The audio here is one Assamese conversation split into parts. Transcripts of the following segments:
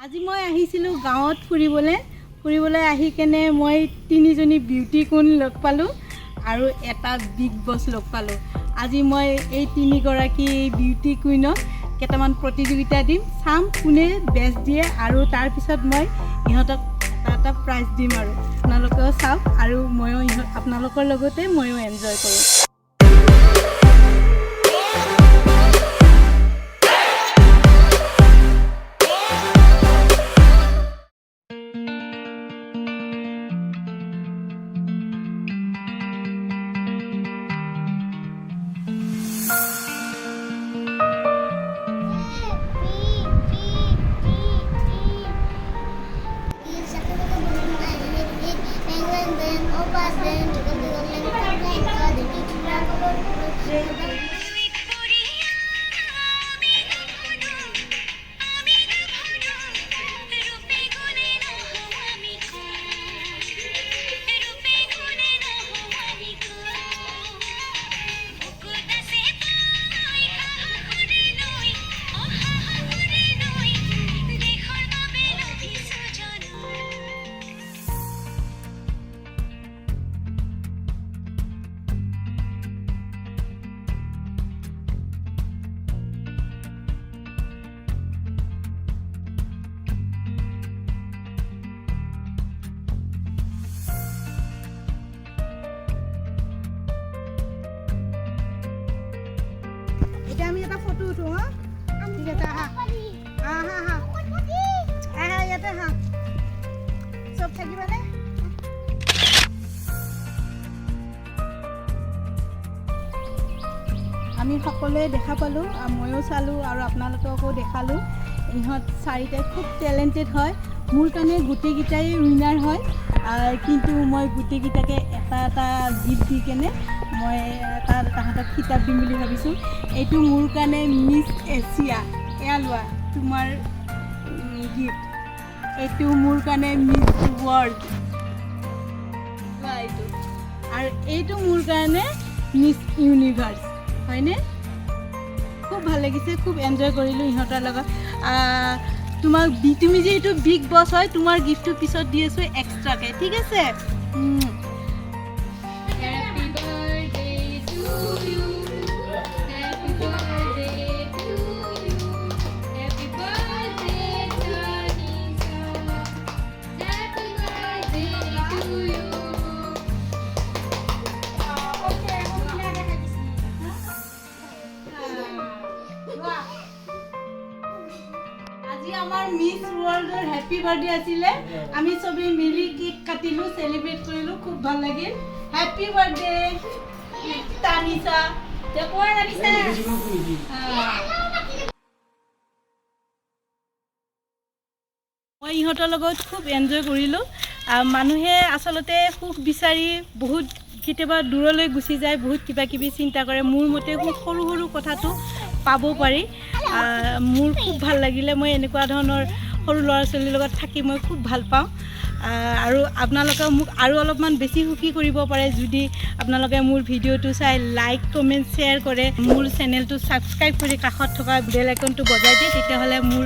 আজি মই আহিছিলোঁ গাঁৱত ফুৰিবলৈ আহি কেনে মই তিনিজনী বিউটি কুইন লগ পালোঁ আৰু এটা বিগ বছ লগ পালোঁ। আজি মই এই তিনিগৰাকী বিউটি কুইনক কেইটামান প্ৰতিযোগিতা দিম, চাম কোনে বেষ্ট দিয়ে আৰু তাৰপিছত মই ইহঁতক এটা প্ৰাইজ দিম আৰু আপোনালোকেও চাওক আৰু ময়ো আপোনালোকৰ লগতে ময়ো এনজয় কৰোঁ। এতিয়া আমি এটা ফটো উঠো। ঠিক আছে, আহা ইয়াতে আহা, চব থাকিবানে? আমি সকলোৱে দেখা পালোঁ, ময়ো চালোঁ আৰু আপোনালোককো দেখালোঁ। ইহঁত চাৰিটাই খুব টেলেণ্টেড হয়। মোৰ কাৰণে গোটেইকেইটাই উইনাৰ হয়, কিন্তু মই গোটেইকেইটাকে এটা এটা গিফ্ট দি কেনে মই তাহাঁতক কিতাপ দিম বুলি ভাবিছোঁ। এইটো মোৰ কাৰণে মিছ এছিয়া, এয়া লোৱা তোমাৰ গিফ্ট। এইটো মোৰ কাৰণে মিছ ৱৰ্ল্ড লোৱা এইটো, আৰু এইটো মোৰ কাৰণে মিছ ইউনিভাৰ্ছ, হয়নে? খুব ভাল লাগিছে, খুব এনজয় কৰিলোঁ ইহঁতৰ লগত। তুমি যিহেতু বিগ বছ হয়, তোমাৰ গিফ্টটো পিছত দি আছোঁ এক্সট্ৰাকৈ, ঠিক আছে? আজি আমাৰ মিছ ৱৰ্ল্ডৰ হেপী বাৰ্থডে আছিলে। আমি চবেই মিলি কেক কাটিলোঁ, চেলিব্ৰেট কৰিলোঁ, খুব ভাল লাগিল। Happy birthday Tanisha. মই ইহঁতৰ লগত খুব এনজয় কৰিলোঁ। মানুহে আচলতে সুখ বিচাৰি বহুত কেতিয়াবা দূৰলৈ গুচি যায়, বহুত কিবা কিবি চিন্তা কৰে। মোৰ মতে খুব সৰু সৰু কথাটো পাব পাৰি। মোৰ খুব ভাল লাগিলে। মই এনেকুৱা ধৰণৰ সৰু ল'ৰা ছোৱালীৰ লগত থাকি মই খুব ভাল পাওঁ। আৰু আপোনালোকে মোক আৰু অলপমান বেছি সুখী কৰিব পাৰে যদি আপোনালোকে মোৰ ভিডিঅ'টো চাই লাইক কমেণ্ট শ্বেয়াৰ কৰে, মোৰ চেনেলটো ছাবস্ক্ৰাইব কৰি কাষত থকা বেল আইকনটো বজাই দিয়ে, তেতিয়াহ'লে মোৰ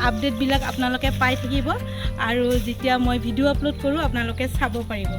আপডেটবিলাক আপোনালোকে পাই থাকিব আৰু যেতিয়া মই ভিডিঅ' আপলোড কৰোঁ আপোনালোকে চাব পাৰিব।